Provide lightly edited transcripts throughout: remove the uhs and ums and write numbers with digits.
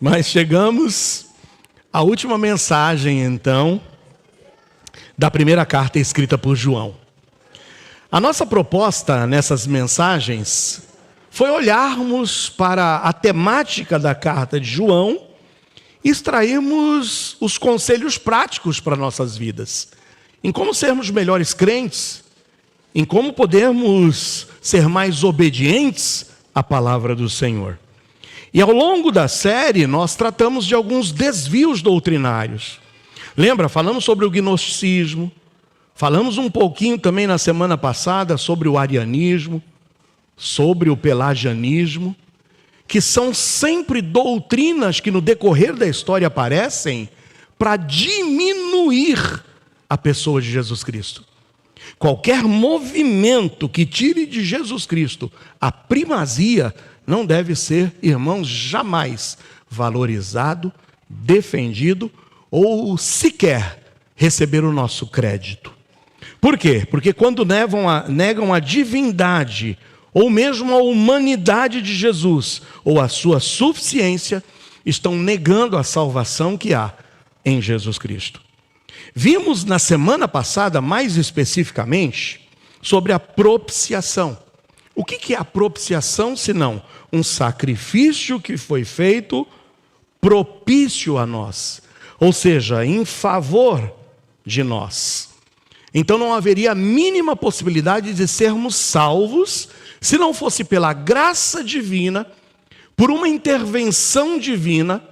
Mas chegamos à última mensagem, então, da primeira carta escrita por João. A nossa proposta nessas mensagens foi olharmos para a temática da carta de João e extrairmos os conselhos práticos para nossas vidas, em como sermos melhores crentes, em como podermos ser mais obedientes à palavra do Senhor. E ao longo da série, nós tratamos de alguns desvios doutrinários. Lembra? Falamos sobre o gnosticismo, falamos um pouquinho também na semana passada sobre o arianismo, sobre o pelagianismo, que são sempre doutrinas que no decorrer da história aparecem para diminuir a pessoa de Jesus Cristo. Qualquer movimento que tire de Jesus Cristo a primazia não deve ser, irmãos, jamais valorizado, defendido ou sequer receber o nosso crédito. Por quê? Porque quando negam a divindade ou mesmo a humanidade de Jesus ou a sua suficiência, estão negando a salvação que há em Jesus Cristo. Vimos na semana passada, mais especificamente, sobre a propiciação. O que é a propiciação, senão um sacrifício que foi feito propício a nós, ou seja, em favor de nós. Então não haveria a mínima possibilidade de sermos salvos se não fosse pela graça divina, por uma intervenção divina,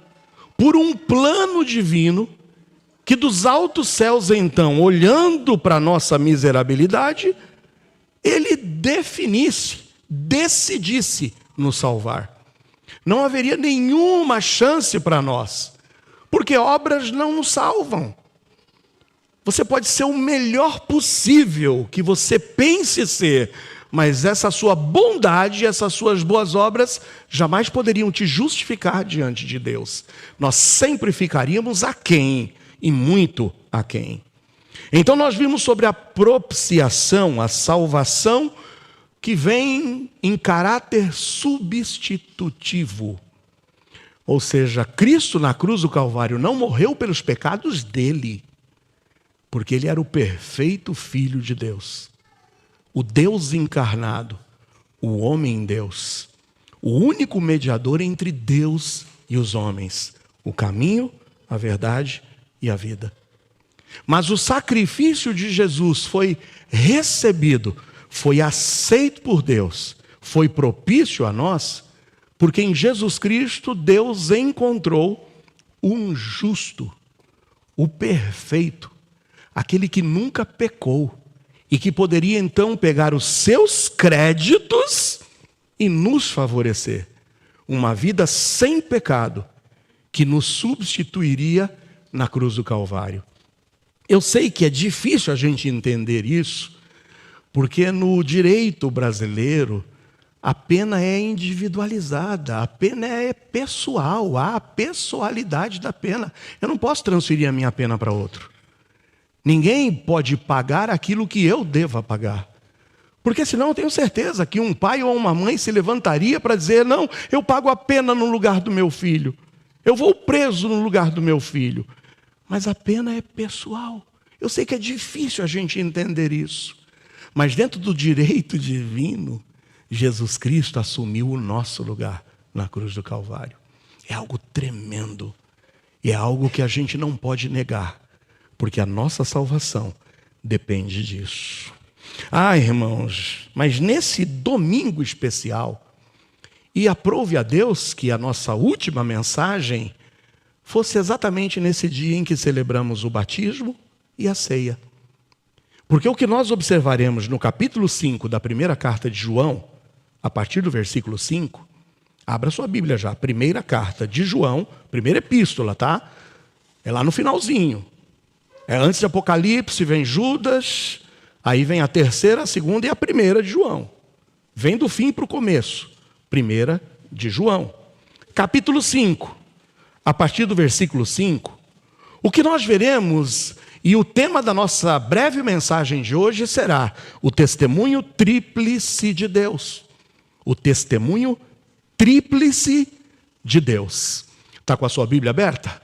por um plano divino, que dos altos céus, então, olhando para a nossa miserabilidade, Ele decidisse nos salvar. Não haveria nenhuma chance para nós, porque obras não nos salvam. Você pode ser o melhor possível que você pense ser, mas essa sua bondade, essas suas boas obras, jamais poderiam te justificar diante de Deus. Nós sempre ficaríamos aquém, e muito aquém. Então nós vimos sobre a propiciação, a salvação, que vem em caráter substitutivo. Ou seja, Cristo na cruz do Calvário não morreu pelos pecados dele, porque ele era o perfeito Filho de Deus, o Deus encarnado, o homem Deus, o único mediador entre Deus e os homens, o caminho, a verdade e a vida. Mas o sacrifício de Jesus foi recebido, foi aceito por Deus, foi propício a nós, porque em Jesus Cristo Deus encontrou um justo, o perfeito, aquele que nunca pecou e que poderia então pegar os seus créditos e nos favorecer. Uma vida sem pecado que nos substituiria na cruz do Calvário. Eu sei que é difícil a gente entender isso, porque no direito brasileiro a pena é individualizada, a pena é pessoal, há a pessoalidade da pena. Eu não posso transferir a minha pena para outro. Ninguém pode pagar aquilo que eu deva pagar. Porque senão eu tenho certeza que um pai ou uma mãe se levantaria para dizer: não, eu pago a pena no lugar do meu filho. Eu vou preso no lugar do meu filho. Mas a pena é pessoal. Eu sei que é difícil a gente entender isso. Mas dentro do direito divino, Jesus Cristo assumiu o nosso lugar na cruz do Calvário. É algo tremendo. E é algo que a gente não pode negar. Porque a nossa salvação depende disso. Ah, irmãos, mas nesse domingo especial, e aprove a Deus que a nossa última mensagem fosse exatamente nesse dia em que celebramos o batismo e a ceia. Porque o que nós observaremos no capítulo 5 da primeira carta de João, a partir do versículo 5, abra sua Bíblia já, primeira carta de João, primeira epístola, tá? É lá no finalzinho. É antes de Apocalipse, vem Judas, aí vem a terceira, a segunda e a primeira de João. Vem do fim para o começo. Primeira de João. Capítulo 5, a partir do versículo 5, o que nós veremos, e o tema da nossa breve mensagem de hoje será o testemunho tríplice de Deus. O testemunho tríplice de Deus. Está com a sua Bíblia aberta?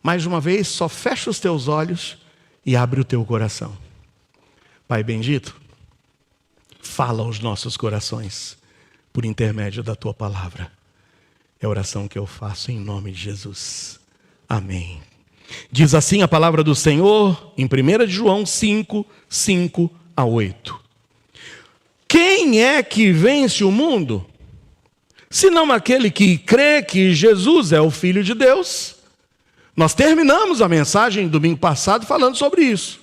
Mais uma vez, só fecha os teus olhos e abre o teu coração. Pai bendito, fala aos nossos corações por intermédio da tua palavra. É a oração que eu faço em nome de Jesus. Amém. Diz assim a palavra do Senhor em 1 João 5, 5 a 8. Quem é que vence o mundo, senão aquele que crê que Jesus é o Filho de Deus? Nós terminamos a mensagem domingo passado falando sobre isso.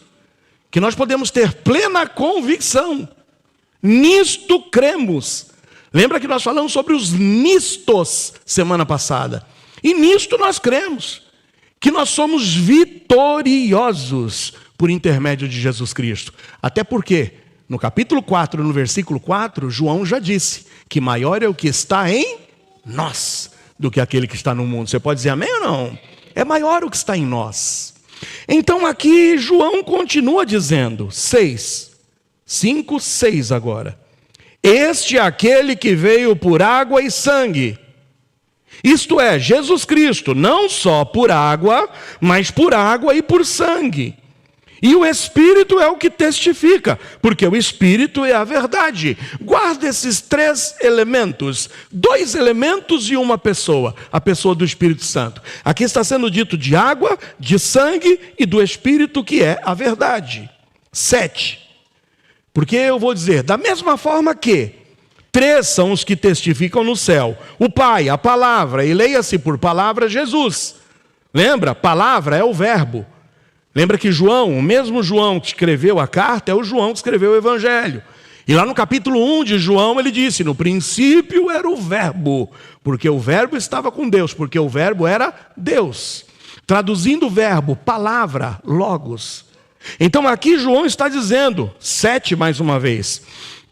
Que nós podemos ter plena convicção. Nisto cremos. Lembra que nós falamos sobre os nistos semana passada. E nisto nós cremos. Que nós somos vitoriosos por intermédio de Jesus Cristo. Até porque, no capítulo 4, no versículo 4, João já disse que maior é o que está em nós do que aquele que está no mundo. Você pode dizer amém ou não? É maior o que está em nós. Então aqui João continua dizendo, 5, 6 agora. Este é aquele que veio por água e sangue. Isto é, Jesus Cristo, não só por água, mas por água e por sangue. E o Espírito é o que testifica, porque o Espírito é a verdade. Guarda esses 3 elementos, 2 elementos e uma pessoa, a pessoa do Espírito Santo. Aqui está sendo dito de água, de sangue e do Espírito, que é a verdade. 7. Porque eu vou dizer, da mesma forma que 3 são os que testificam no céu. O Pai, a palavra, e leia-se por palavra Jesus. Lembra? Palavra é o verbo. Lembra que João, o mesmo João que escreveu a carta, é o João que escreveu o Evangelho. E lá no capítulo 1 de João ele disse, no princípio era o verbo, porque o verbo estava com Deus, porque o verbo era Deus. Traduzindo o verbo, palavra, logos. Então aqui João está dizendo, 7 mais uma vez,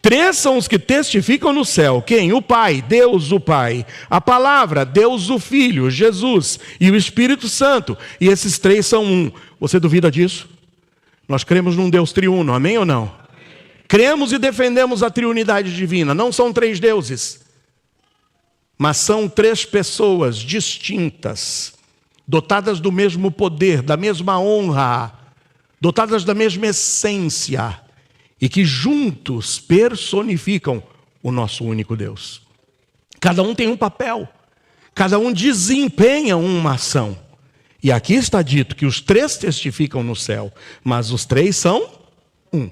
3 são os que testificam no céu. Quem? O Pai, Deus o Pai. A palavra, Deus o Filho, Jesus. E o Espírito Santo. E esses 3 são um. Você duvida disso? Nós cremos num Deus triuno, amém ou não? Amém. Cremos e defendemos a triunidade divina. Não são 3 deuses. Mas são 3 pessoas distintas. Dotadas do mesmo poder, da mesma honra. Dotadas da mesma essência. E que juntos personificam o nosso único Deus. Cada um tem um papel. Cada um desempenha uma ação. E aqui está dito que os 3 testificam no céu, mas os 3 são um.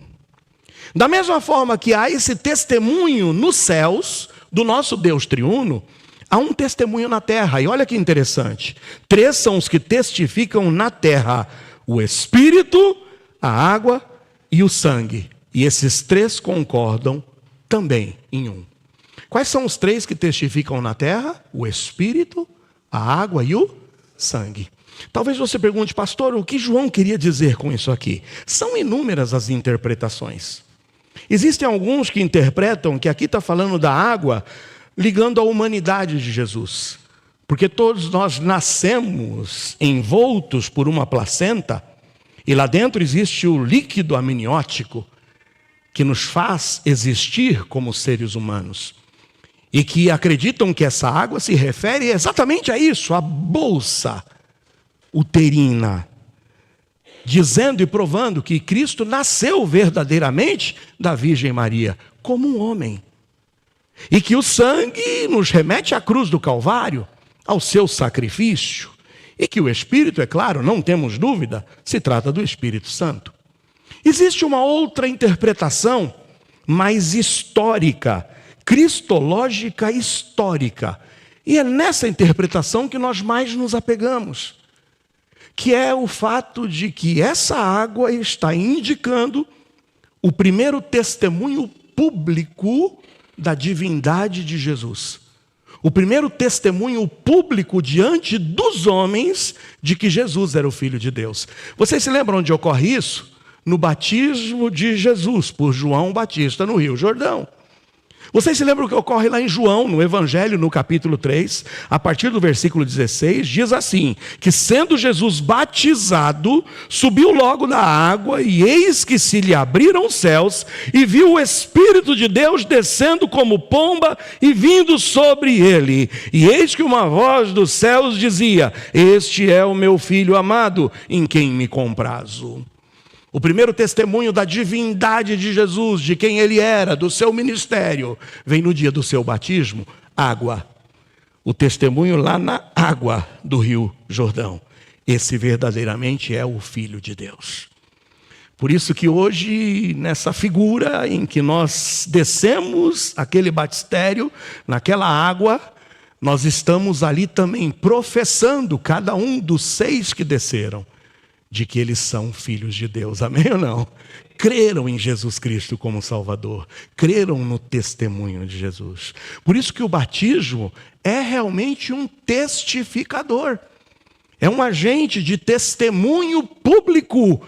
Da mesma forma que há esse testemunho nos céus do nosso Deus triuno, há um testemunho na terra. E olha que interessante. 3 são os que testificam na terra: o Espírito, a água e o sangue. E esses 3 concordam também em um. Quais são os 3 que testificam na terra? O Espírito, a água e o sangue. Talvez você pergunte, pastor, o que João queria dizer com isso aqui? São inúmeras as interpretações. Existem alguns que interpretam que aqui está falando da água ligando à humanidade de Jesus. Porque todos nós nascemos envoltos por uma placenta e lá dentro existe o líquido amniótico que nos faz existir como seres humanos. E que acreditam que essa água se refere exatamente a isso, a bolsa uterina. Dizendo e provando que Cristo nasceu verdadeiramente da Virgem Maria, como um homem. E que o sangue nos remete à cruz do Calvário, ao seu sacrifício. E que o Espírito, é claro, não temos dúvida, se trata do Espírito Santo. Existe uma outra interpretação mais histórica, cristológica histórica. E é nessa interpretação que nós mais nos apegamos. Que é o fato de que essa água está indicando o primeiro testemunho público da divindade de Jesus. O primeiro testemunho público diante dos homens de que Jesus era o Filho de Deus. Vocês se lembram onde ocorre isso? No batismo de Jesus, por João Batista, no Rio Jordão. Vocês se lembram o que ocorre lá em João, no Evangelho, no capítulo 3, a partir do versículo 16, diz assim, que sendo Jesus batizado, subiu logo da água, e eis que se lhe abriram os céus, e viu o Espírito de Deus descendo como pomba e vindo sobre ele. E eis que uma voz dos céus dizia, este é o meu Filho amado, em quem me comprazo. O primeiro testemunho da divindade de Jesus, de quem ele era, do seu ministério, vem no dia do seu batismo, água. O testemunho lá na água do Rio Jordão. Esse verdadeiramente é o Filho de Deus. Por isso que hoje, nessa figura em que nós descemos aquele batistério, naquela água, nós estamos ali também professando, cada um dos 6 que desceram, de que eles são filhos de Deus, amém ou não? Creram em Jesus Cristo como Salvador, creram no testemunho de Jesus. Por isso que o batismo é realmente um testificador, é um agente de testemunho público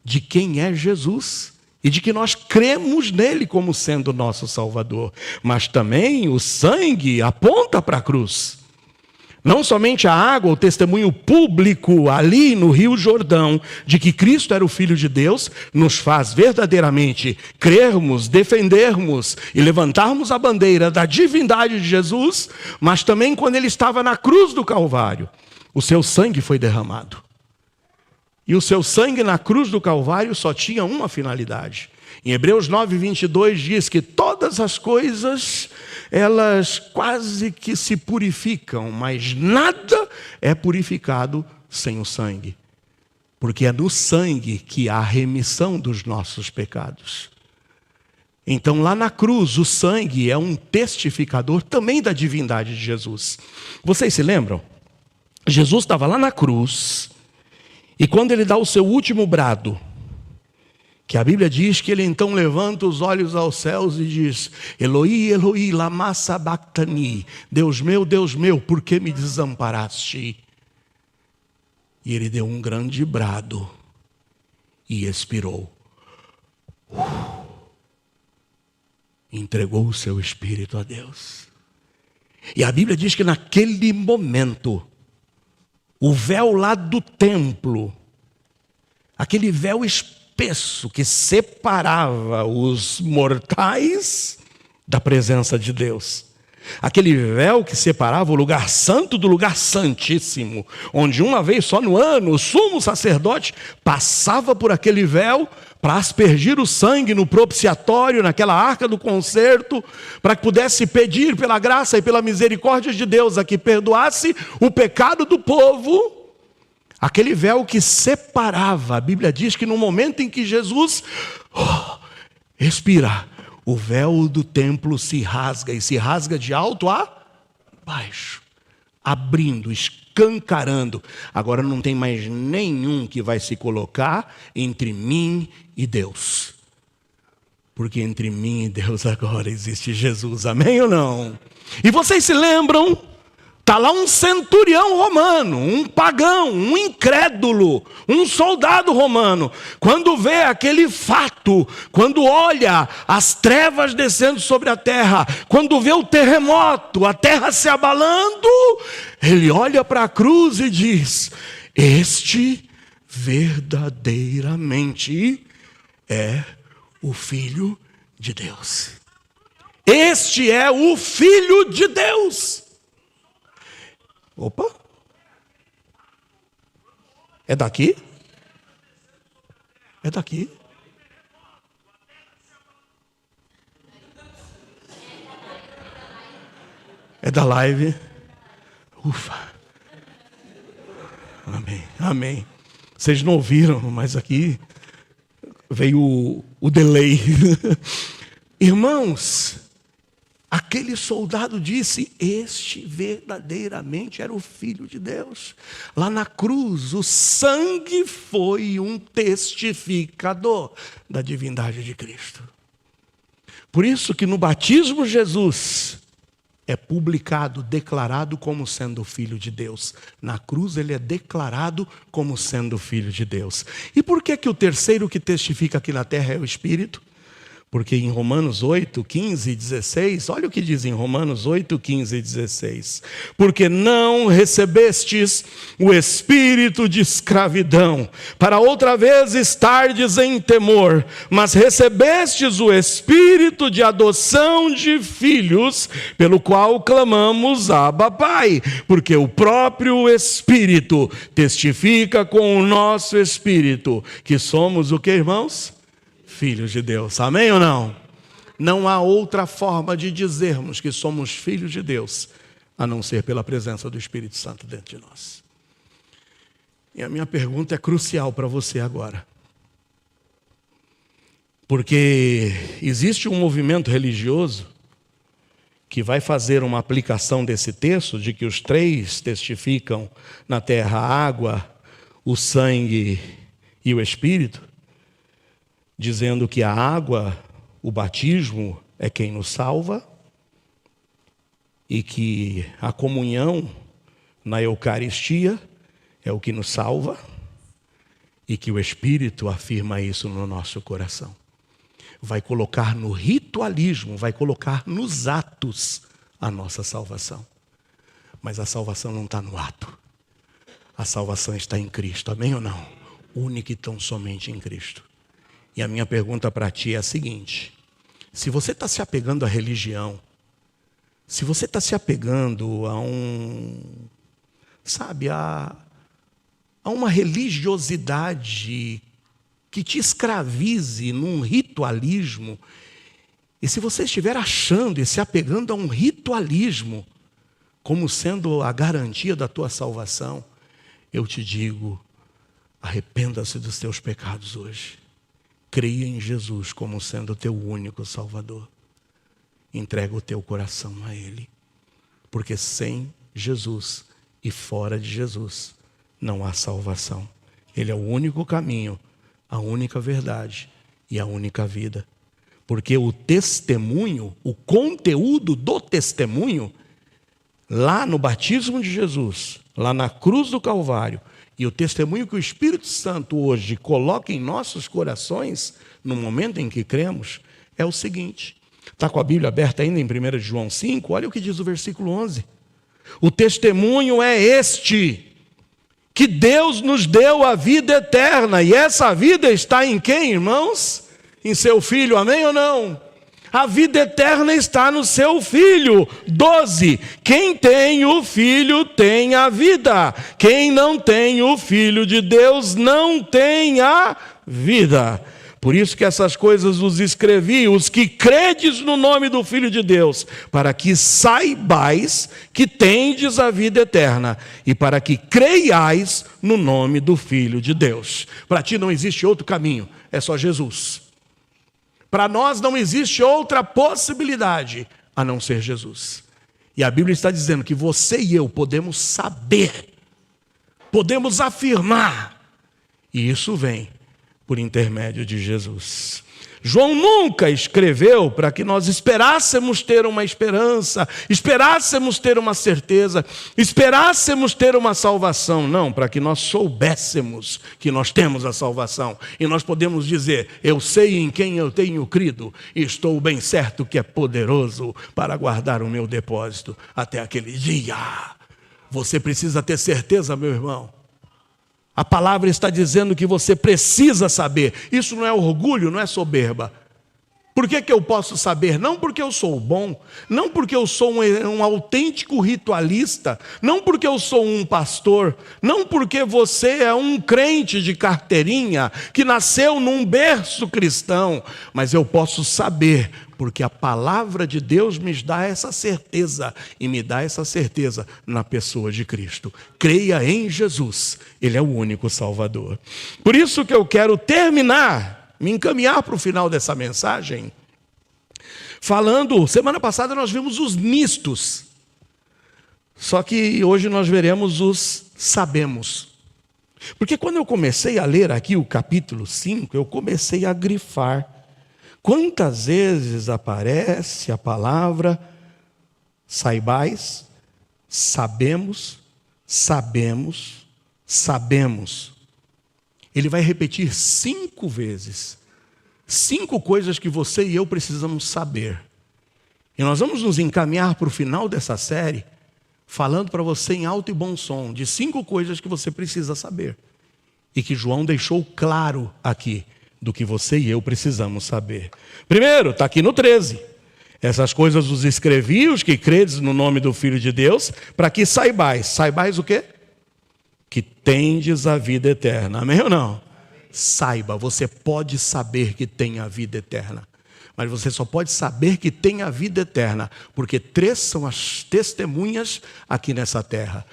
de quem é Jesus e de que nós cremos nele como sendo nosso Salvador. Mas também o sangue aponta para a cruz. Não somente a água, o testemunho público ali no Rio Jordão, de que Cristo era o Filho de Deus, nos faz verdadeiramente crermos, defendermos e levantarmos a bandeira da divindade de Jesus, mas também quando ele estava na cruz do Calvário, o seu sangue foi derramado. E o seu sangue na cruz do Calvário só tinha uma finalidade. Em Hebreus 9:22 diz que todas as coisas, elas quase que se purificam, mas nada é purificado sem o sangue. Porque é no sangue que há remissão dos nossos pecados. Então lá na cruz, o sangue é um testificador também da divindade de Jesus. Vocês se lembram? Jesus estava lá na cruz, e quando ele dá o seu último brado, que a Bíblia diz que ele então levanta os olhos aos céus e diz, Eloi, Eloi, lama sabachthani, Deus meu, por que me desamparaste? E ele deu um grande brado e expirou. Entregou o seu espírito a Deus. E a Bíblia diz que naquele momento, o véu lá do templo, aquele véu espesso que separava os mortais da presença de Deus, aquele véu que separava o lugar santo do lugar santíssimo, onde uma vez só no ano o sumo sacerdote passava por aquele véu para aspergir o sangue no propiciatório, naquela arca do concerto, para que pudesse pedir pela graça e pela misericórdia de Deus a que perdoasse o pecado do povo. Aquele véu que separava, a Bíblia diz que no momento em que Jesus expira, o véu do templo se rasga, e se rasga de alto a baixo, abrindo, escancarando. Agora não tem mais nenhum que vai se colocar entre mim e Deus. Porque entre mim e Deus agora existe Jesus, amém ou não? E vocês se lembram? Está lá um centurião romano, um pagão, um incrédulo, um soldado romano. Quando vê aquele fato, quando olha as trevas descendo sobre a terra, quando vê o terremoto, a terra se abalando, ele olha para a cruz e diz, este verdadeiramente é o Filho de Deus. Este é o Filho de Deus. Opa! É daqui? É daqui? É da live? Ufa! Amém, amém. Vocês não ouviram, mas aqui veio o delay. Irmãos, aquele soldado disse, este verdadeiramente era o Filho de Deus. Lá na cruz, o sangue foi um testificador da divindade de Cristo. Por isso que no batismo Jesus é publicado, declarado como sendo o Filho de Deus. Na cruz ele é declarado como sendo o Filho de Deus. E por que que o terceiro que testifica aqui na terra é o Espírito? Porque em Romanos 8, 15 e 16, olha o que diz em Romanos 8, 15 e 16. Porque não recebestes o espírito de escravidão, para outra vez estardes em temor, mas recebestes o espírito de adoção de filhos, pelo qual clamamos, Abba, Pai. Porque o próprio Espírito testifica com o nosso espírito que somos o que, irmãos? Filhos de Deus, amém ou não? Não há outra forma de dizermos que somos filhos de Deus, a não ser pela presença do Espírito Santo dentro de nós. E a minha pergunta é crucial para você agora. Porque existe um movimento religioso que vai fazer uma aplicação desse texto, de que os três testificam na terra: a água, o sangue e o Espírito, dizendo que a água, o batismo, é quem nos salva, e que a comunhão na Eucaristia é o que nos salva, e que o Espírito afirma isso no nosso coração. Vai colocar no ritualismo, vai colocar nos atos a nossa salvação. Mas a salvação não está no ato. A salvação está em Cristo, amém ou não? Única e tão somente em Cristo. E a minha pergunta para ti é a seguinte: se você está se apegando à religião, se você está se apegando a a uma religiosidade que te escravize num ritualismo, e se você estiver achando e se apegando a um ritualismo como sendo a garantia da tua salvação, eu te digo, arrependa-se dos teus pecados hoje. Creia em Jesus como sendo o teu único Salvador. Entrega o teu coração a Ele. Porque sem Jesus e fora de Jesus não há salvação. Ele é o único caminho, a única verdade e a única vida. Porque o testemunho, o conteúdo do testemunho, lá no batismo de Jesus, lá na cruz do Calvário, e o testemunho que o Espírito Santo hoje coloca em nossos corações, no momento em que cremos, é o seguinte. Está com a Bíblia aberta ainda em 1 João 5? Olha o que diz o versículo 11. O testemunho é este, que Deus nos deu a vida eterna. E essa vida está em quem, irmãos? Em seu Filho, amém ou não? A vida eterna está no seu Filho. 12. Quem tem o Filho tem a vida. Quem não tem o Filho de Deus não tem a vida. Por isso que essas coisas vos escrevi, os que credes no nome do Filho de Deus, para que saibais que tendes a vida eterna, e para que creiais no nome do Filho de Deus. Para ti não existe outro caminho, é só Jesus. Para nós não existe outra possibilidade a não ser Jesus. E a Bíblia está dizendo que você e eu podemos saber, podemos afirmar, e isso vem por intermédio de Jesus. João nunca escreveu para que nós esperássemos ter uma esperança, esperássemos ter uma certeza, esperássemos ter uma salvação. Não, para que nós soubéssemos que nós temos a salvação. E nós podemos dizer, eu sei em quem eu tenho crido, e estou bem certo que é poderoso para guardar o meu depósito até aquele dia. Você precisa ter certeza, meu irmão. A palavra está dizendo que você precisa saber. Isso não é orgulho, não é soberba. Por que eu posso saber? Não porque eu sou bom, não porque eu sou um autêntico ritualista, não porque eu sou um pastor, não porque você é um crente de carteirinha que nasceu num berço cristão, mas eu posso saber porque a palavra de Deus me dá essa certeza, e me dá essa certeza na pessoa de Cristo. Creia em Jesus, Ele é o único Salvador. Por isso que eu quero terminar, me encaminhar para o final dessa mensagem, falando, semana passada nós vimos os mistos, só que hoje nós veremos os sabemos. Porque quando eu comecei a ler aqui o capítulo 5, eu comecei a grifar. Quantas vezes aparece a palavra saibais, sabemos, sabemos, sabemos. Ele vai repetir 5 vezes. 5 coisas que você e eu precisamos saber. E nós vamos nos encaminhar para o final dessa série, falando para você em alto e bom som, de 5 coisas que você precisa saber. E que João deixou claro aqui, do que você e eu precisamos saber. Primeiro, está aqui no 13. Essas coisas os escrevi, os que credes no nome do Filho de Deus, para que saibais. Saibais o quê? Que tendes a vida eterna. Amém ou não? Saiba, você pode saber que tem a vida eterna. Mas você só pode saber que tem a vida eterna, porque 3 são as testemunhas aqui nessa terra.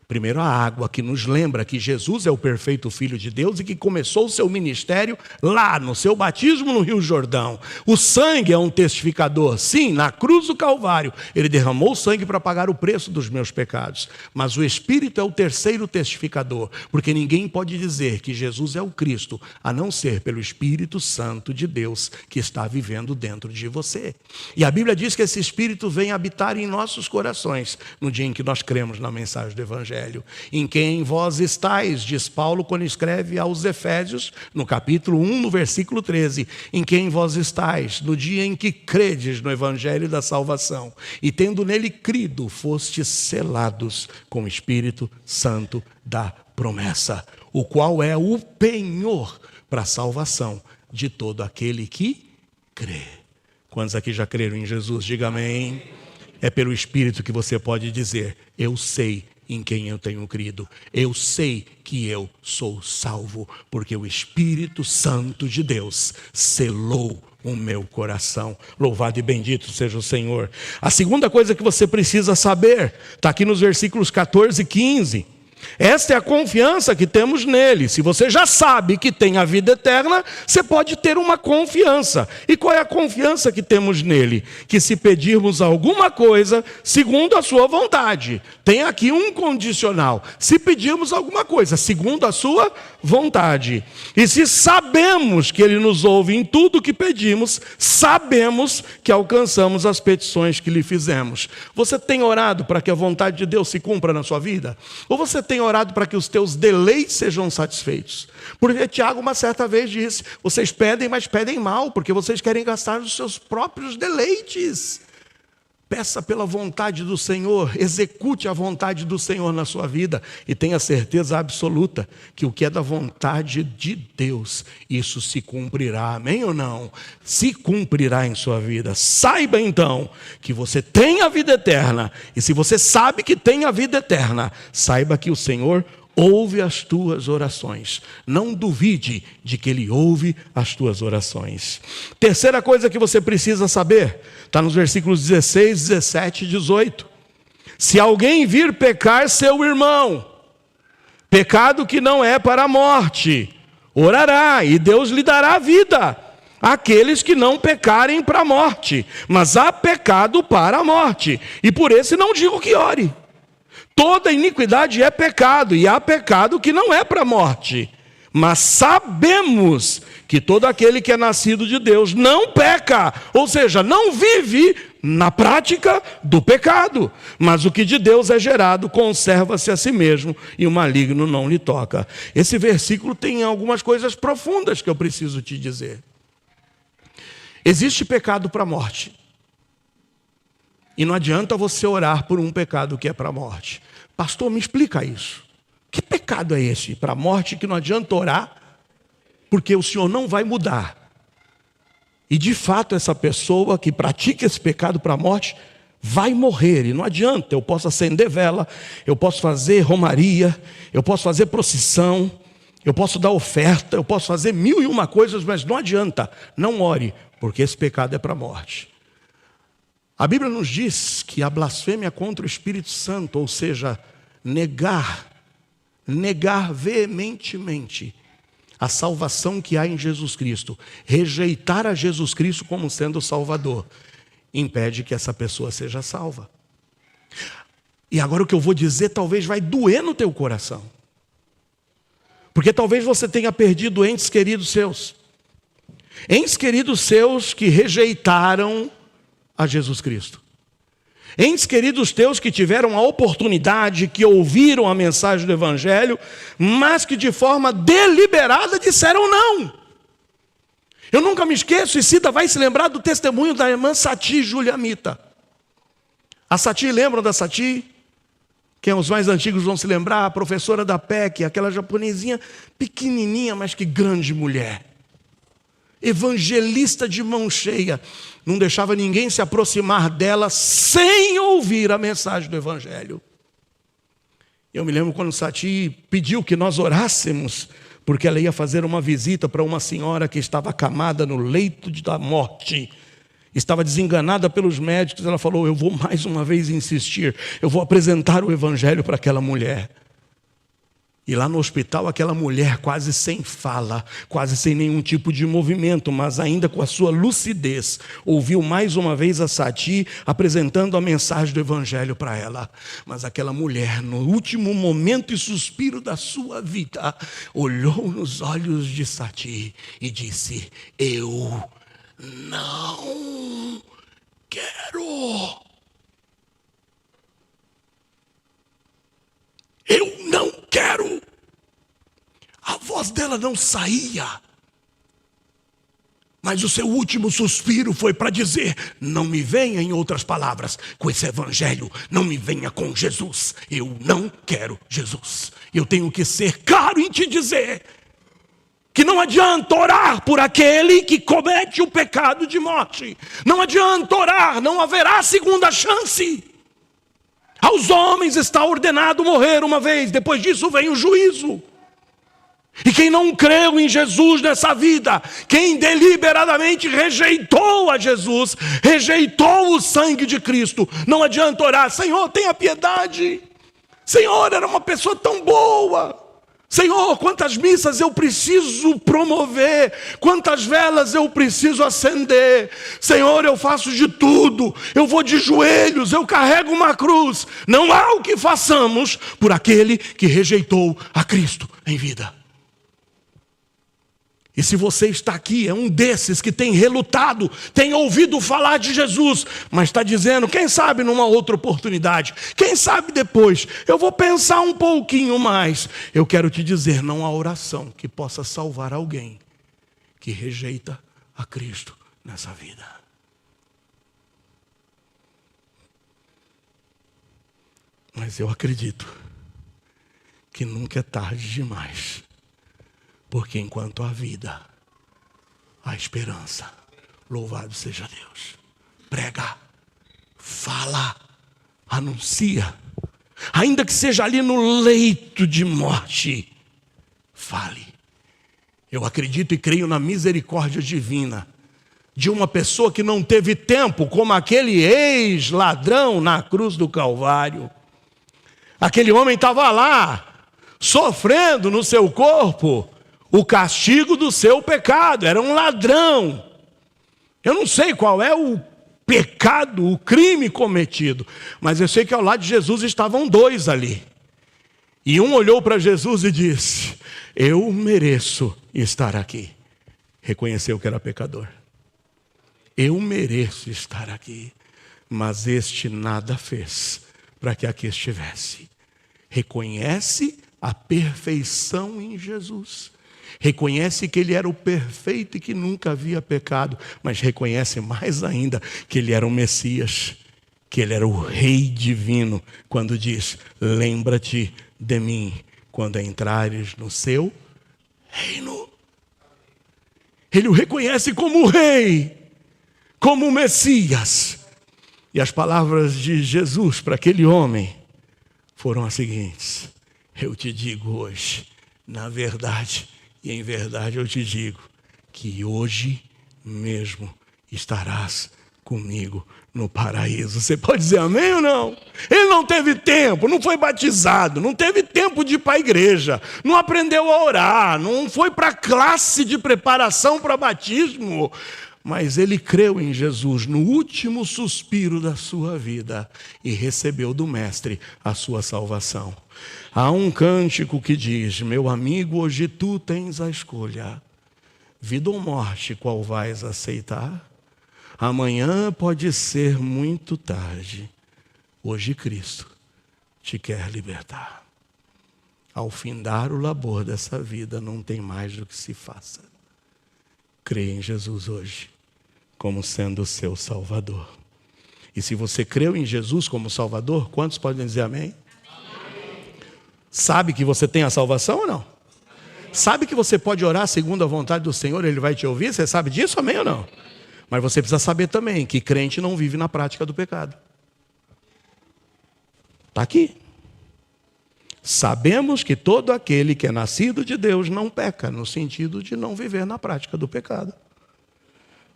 Primeiro, a água, que nos lembra que Jesus é o perfeito Filho de Deus e que começou o seu ministério lá no seu batismo no Rio Jordão. O sangue é um testificador. Sim, na cruz do Calvário, ele derramou sangue para pagar o preço dos meus pecados. Mas o Espírito é o terceiro testificador, porque ninguém pode dizer que Jesus é o Cristo, a não ser pelo Espírito Santo de Deus que está vivendo dentro de você. E a Bíblia diz que esse Espírito vem habitar em nossos corações no dia em que nós cremos na mensagem do Evangelho. Em quem vós estáis, diz Paulo quando escreve aos Efésios, no capítulo 1, no versículo 13, em quem vós estáis, no dia em que credes no Evangelho da salvação, e tendo nele crido, fostes selados com o Espírito Santo da promessa, o qual é o penhor para a salvação de todo aquele que crê. Quantos aqui já creram em Jesus? Diga amém. É pelo Espírito que você pode dizer, eu sei em quem eu tenho crido. Eu sei que eu sou salvo, porque o Espírito Santo de Deus selou o meu coração. Louvado e bendito seja o Senhor. A segunda coisa que você precisa saber, está aqui nos versículos 14 e 15. Esta é a confiança que temos nele. Se você já sabe que tem a vida eterna, você pode ter uma confiança. E qual é a confiança que temos nele? Que se pedirmos alguma coisa, segundo a sua vontade. Tem aqui um condicional. Se pedirmos alguma coisa, segundo a sua vontade. E se sabemos que ele nos ouve em tudo o que pedimos, sabemos que alcançamos as petições que lhe fizemos. Você tem orado para que a vontade de Deus se cumpra na sua vida? Ou você tem orado para que os teus deleites sejam satisfeitos? Porque Tiago uma certa vez disse, vocês pedem, mas pedem mal, porque vocês querem gastar os seus próprios deleites. Peça pela vontade do Senhor, execute a vontade do Senhor na sua vida e tenha certeza absoluta que o que é da vontade de Deus, isso se cumprirá, amém ou não? Se cumprirá em sua vida. Saiba então que você tem a vida eterna, e se você sabe que tem a vida eterna, saiba que o Senhor ouve as tuas orações. Não duvide de que Ele ouve as tuas orações. Terceira coisa que você precisa saber, está nos versículos 16, 17 e 18. Se alguém vir pecar seu irmão, pecado que não é para a morte, orará e Deus lhe dará vida. Aqueles que não pecarem para a morte, mas há pecado para a morte. E por esse não digo que ore. Toda iniquidade é pecado, e há pecado que não é para a morte. Mas sabemos que todo aquele que é nascido de Deus não peca, ou seja, não vive na prática do pecado. Mas o que de Deus é gerado conserva-se a si mesmo, e o maligno não lhe toca. Esse versículo tem algumas coisas profundas que eu preciso te dizer. Existe pecado para a morte. E não adianta você orar por um pecado que é para a morte. Pastor, me explica isso. Que pecado é esse para a morte que não adianta orar, porque o Senhor não vai mudar? E de fato essa pessoa que pratica esse pecado para a morte vai morrer. E não adianta, eu posso acender vela, eu posso fazer romaria, eu posso fazer procissão, eu posso dar oferta, eu posso fazer 1001 coisas, mas não adianta. Não ore, porque esse pecado é para a morte. A Bíblia nos diz que a blasfêmia contra o Espírito Santo, ou seja, negar veementemente a salvação que há em Jesus Cristo, rejeitar a Jesus Cristo como sendo o Salvador, impede que essa pessoa seja salva. E agora o que eu vou dizer talvez vai doer no teu coração. Porque talvez você tenha perdido entes queridos seus. Entes queridos seus que rejeitaram a Jesus Cristo. Entes queridos teus que tiveram a oportunidade, que ouviram a mensagem do Evangelho, mas que de forma deliberada disseram não. Eu nunca me esqueço, e Cida vai se lembrar do testemunho da irmã Sati Juliamita. A Sati, lembram da Sati? Quem os mais antigos vão se lembrar, a professora da PEC, aquela japonesinha pequenininha, mas que grande mulher. Evangelista de mão cheia. Não deixava ninguém se aproximar dela sem ouvir a mensagem do Evangelho. Eu me lembro quando Sati pediu que nós orássemos, porque ela ia fazer uma visita para uma senhora que estava acamada no leito da morte. Estava desenganada pelos médicos. Ela falou: eu vou mais uma vez insistir, eu vou apresentar o Evangelho para aquela mulher. E lá no hospital, aquela mulher quase sem fala, quase sem nenhum tipo de movimento, mas ainda com a sua lucidez, ouviu mais uma vez a Sati apresentando a mensagem do Evangelho para ela. Mas aquela mulher, no último momento e suspiro da sua vida, olhou nos olhos de Sati e disse: eu não quero. Eu não quero. A voz dela não saía, mas o seu último suspiro foi para dizer: não me venha, em outras palavras, com esse Evangelho, não me venha com Jesus. Eu não quero Jesus. Eu tenho que ser claro em te dizer que não adianta orar por aquele que comete o pecado de morte. Não adianta orar, não haverá segunda chance. Aos homens está ordenado morrer uma vez, depois disso vem o juízo. E quem não creu em Jesus nessa vida, quem deliberadamente rejeitou a Jesus, rejeitou o sangue de Cristo, não adianta orar: Senhor, tenha piedade. Senhor, era uma pessoa tão boa. Senhor, quantas missas eu preciso promover, quantas velas eu preciso acender. Senhor, eu faço de tudo, eu vou de joelhos, eu carrego uma cruz. Não há o que façamos por aquele que rejeitou a Cristo em vida. E se você está aqui, é um desses que tem relutado, tem ouvido falar de Jesus, mas está dizendo: quem sabe numa outra oportunidade, quem sabe depois, eu vou pensar um pouquinho mais. Eu quero te dizer, não há oração que possa salvar alguém que rejeita a Cristo nessa vida. Mas eu acredito que nunca é tarde demais. Porque enquanto há vida, há esperança. Louvado seja Deus. Prega, fala, anuncia. Ainda que seja ali no leito de morte, fale. Eu acredito e creio na misericórdia divina de uma pessoa que não teve tempo, como aquele ex-ladrão na cruz do Calvário. Aquele homem estava lá, sofrendo no seu corpo o castigo do seu pecado. Era um ladrão. Eu não sei qual é o pecado, o crime cometido, mas eu sei que ao lado de Jesus estavam dois ali. E um olhou para Jesus e disse: eu mereço estar aqui. Reconheceu que era pecador. Eu mereço estar aqui. Mas este nada fez para que aqui estivesse. Reconhece a perfeição em Jesus. Reconhece que ele era o perfeito e que nunca havia pecado, mas reconhece mais ainda que ele era o Messias, que ele era o Rei divino, quando diz: lembra-te de mim quando entrares no seu reino. Ele o reconhece como o Rei, como o Messias. E as palavras de Jesus para aquele homem foram as seguintes: eu te digo hoje, na verdade e em verdade eu te digo, que hoje mesmo estarás comigo no paraíso. Você pode dizer amém ou não? Ele não teve tempo, não foi batizado, não teve tempo de ir para a igreja, não aprendeu a orar, não foi para a classe de preparação para batismo, mas ele creu em Jesus no último suspiro da sua vida e recebeu do Mestre a sua salvação. Há um cântico que diz: meu amigo, hoje tu tens a escolha, vida ou morte, qual vais aceitar? Amanhã pode ser muito tarde, hoje Cristo te quer libertar. Ao findar o labor dessa vida, não tem mais do que se faça. crê em Jesus hoje como sendo o seu Salvador. E se você creu em Jesus como Salvador, quantos podem dizer amém? Sabe que você tem a salvação ou não? Sabe que você pode orar segundo a vontade do Senhor, Ele vai te ouvir? Você sabe disso, amém ou não? Mas você precisa saber também que crente não vive na prática do pecado. Está aqui. Sabemos que todo aquele que é nascido de Deus não peca, no sentido de não viver na prática do pecado.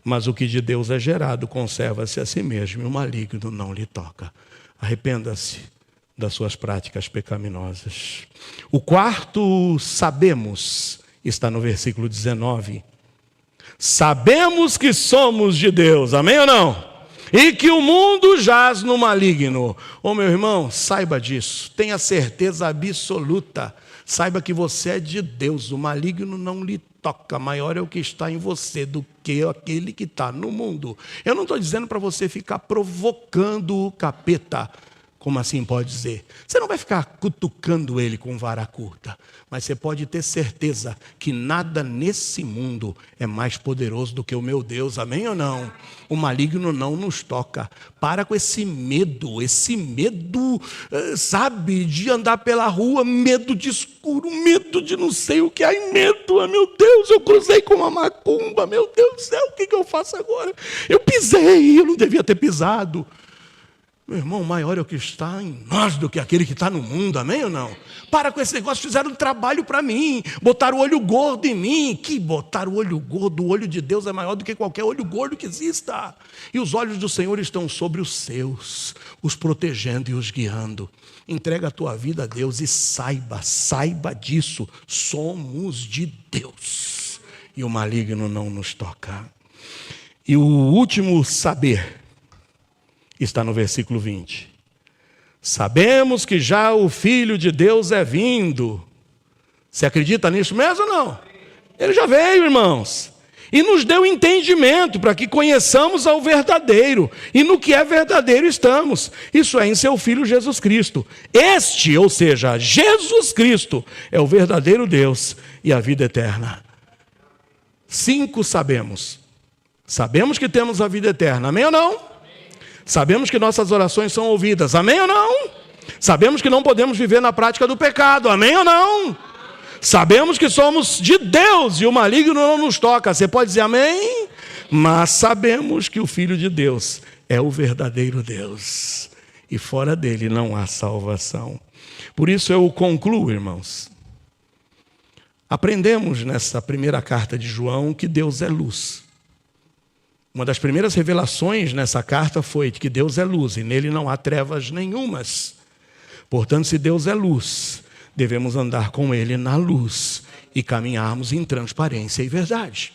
Mas o que de Deus é gerado conserva-se a si mesmo e o maligno não lhe toca. Arrependa-se das suas práticas pecaminosas. O quarto sabemos está no versículo 19. Sabemos que somos de Deus, amém ou não? E que o mundo jaz no maligno. Ô meu irmão, saiba disso, tenha certeza absoluta. Saiba que você é de Deus, o maligno não lhe toca. Maior é o que está em você do que aquele que está no mundo. Eu não estou dizendo para você ficar provocando o capeta. Como assim pode dizer? Você não vai ficar cutucando ele com vara curta, mas você pode ter certeza que nada nesse mundo é mais poderoso do que o meu Deus, amém ou não? O maligno não nos toca. Para com esse medo, sabe, de andar pela rua, medo de escuro, medo de não sei o que, ai medo, meu Deus, eu cruzei com uma macumba, meu Deus do céu, o que eu faço agora? Eu pisei, eu não devia ter pisado. Meu irmão, maior é o que está em nós do que aquele que está no mundo, amém ou não? Para com esse negócio, fizeram um trabalho para mim, botaram o olho gordo em mim. Que botar o olho gordo? O olho de Deus é maior do que qualquer olho gordo que exista. E os olhos do Senhor estão sobre os seus, os protegendo e os guiando. Entrega a tua vida a Deus e saiba disso, somos de Deus. E o maligno não nos toca. E o último saber está no versículo 20. Sabemos que já o Filho de Deus é vindo. Você acredita nisso mesmo ou não? Ele já veio, irmãos. E nos deu entendimento para que conheçamos ao verdadeiro. E no que é verdadeiro estamos. Isso é em seu Filho Jesus Cristo. Este, ou seja, Jesus Cristo, é o verdadeiro Deus e a vida eterna. 5 sabemos. Sabemos que temos a vida eterna. Amém ou não? Sabemos que nossas orações são ouvidas, amém ou não? Sabemos que não podemos viver na prática do pecado, amém ou não? Sabemos que somos de Deus e o maligno não nos toca, você pode dizer amém? Mas sabemos que o Filho de Deus é o verdadeiro Deus e fora dele não há salvação. Por isso eu concluo, irmãos. Aprendemos nessa primeira carta de João que Deus é luz. Uma das primeiras revelações nessa carta foi que Deus é luz e nele não há trevas nenhumas. Portanto, se Deus é luz, devemos andar com Ele na luz e caminharmos em transparência e verdade.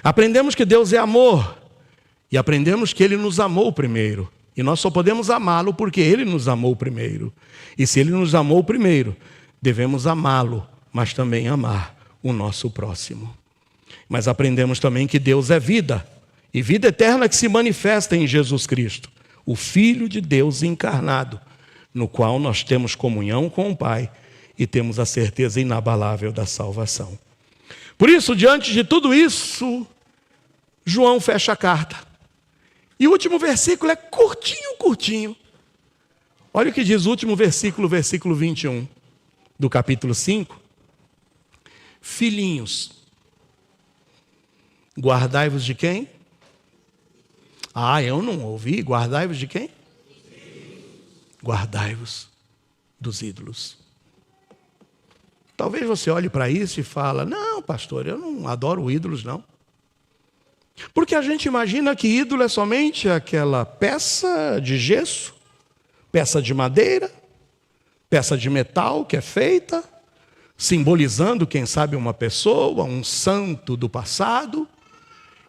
Aprendemos que Deus é amor e aprendemos que Ele nos amou primeiro. E nós só podemos amá-lo porque Ele nos amou primeiro. E se Ele nos amou primeiro, devemos amá-lo, mas também amar o nosso próximo. Mas aprendemos também que Deus é vida. E vida eterna que se manifesta em Jesus Cristo, o Filho de Deus encarnado, no qual nós temos comunhão com o Pai e temos a certeza inabalável da salvação. Por isso, diante de tudo isso, João fecha a carta. E o último versículo é curtinho. Olha o que diz o último versículo, versículo 21 do capítulo 5. Filhinhos, guardai-vos de quem? Eu não ouvi. Guardai-vos de quem? Guardai-vos dos ídolos. Talvez você olhe para isso e fala, não, pastor, eu não adoro ídolos, não. Porque a gente imagina que ídolo é somente aquela peça de gesso, peça de madeira, peça de metal que é feita, simbolizando, quem sabe, uma pessoa, um santo do passado.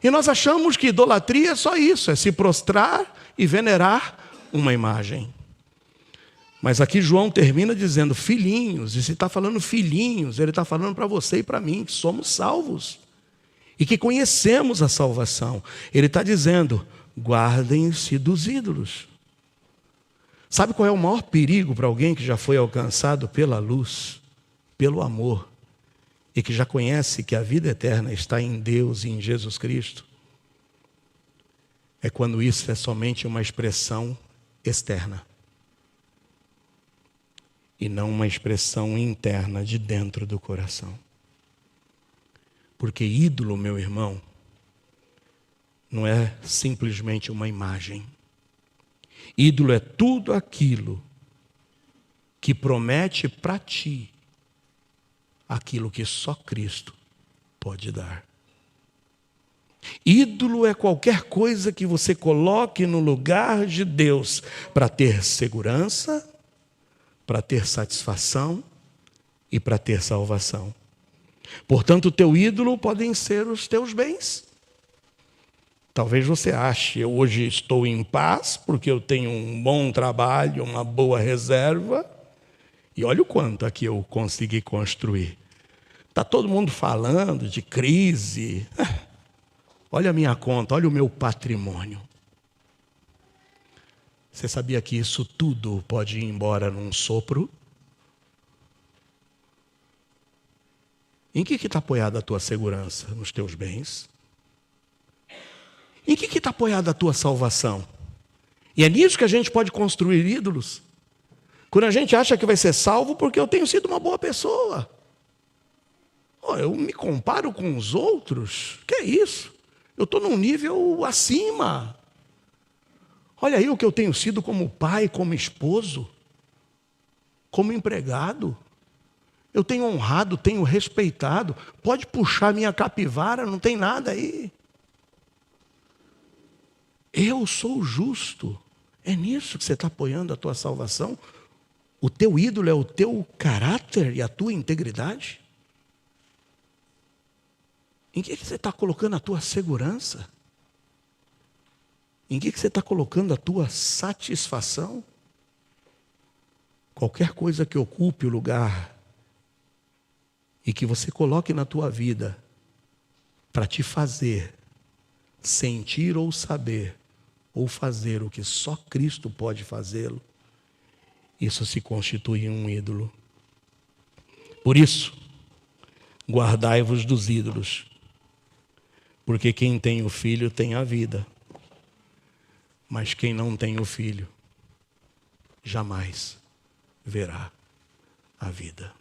E nós achamos que idolatria é só isso, é se prostrar e venerar uma imagem. Mas aqui João termina dizendo filhinhos, e se está falando filhinhos, ele está falando para você e para mim, que somos salvos. E que conhecemos a salvação. Ele está dizendo, guardem-se dos ídolos. Sabe qual é o maior perigo para alguém que já foi alcançado pela luz, pelo amor e que já conhece que a vida eterna está em Deus e em Jesus Cristo, é quando isso é somente uma expressão externa e não uma expressão interna de dentro do coração. Porque ídolo, meu irmão, não é simplesmente uma imagem. Ídolo é tudo aquilo que promete para ti aquilo que só Cristo pode dar. Ídolo é qualquer coisa que você coloque no lugar de Deus para ter segurança, para ter satisfação e para ter salvação. Portanto, o teu ídolo podem ser os teus bens. Talvez você ache, eu hoje estou em paz porque eu tenho um bom trabalho, uma boa reserva, e olha o quanto aqui eu consegui construir. Está todo mundo falando de crise. Olha a minha conta, olha o meu patrimônio. Você sabia que isso tudo pode ir embora num sopro? Em que está apoiada a tua segurança? Nos teus bens? Em que está apoiada a tua salvação? E é nisso que a gente pode construir ídolos. Quando a gente acha que vai ser salvo porque eu tenho sido uma boa pessoa. Eu me comparo com os outros? Que é isso? Eu estou num nível acima. Olha aí o que eu tenho sido como pai, como esposo, como empregado. Eu tenho honrado, tenho respeitado. Pode puxar minha capivara, não tem nada aí. Eu sou justo. É nisso que você está apoiando a tua salvação? O teu ídolo é o teu caráter e a tua integridade? Em que você está colocando a tua segurança? Em que você está colocando a tua satisfação? Qualquer coisa que ocupe o lugar e que você coloque na tua vida para te fazer sentir ou saber ou fazer o que só Cristo pode fazê-lo, isso se constitui em um ídolo. Por isso, guardai-vos dos ídolos, porque quem tem o Filho tem a vida, mas quem não tem o Filho jamais verá a vida.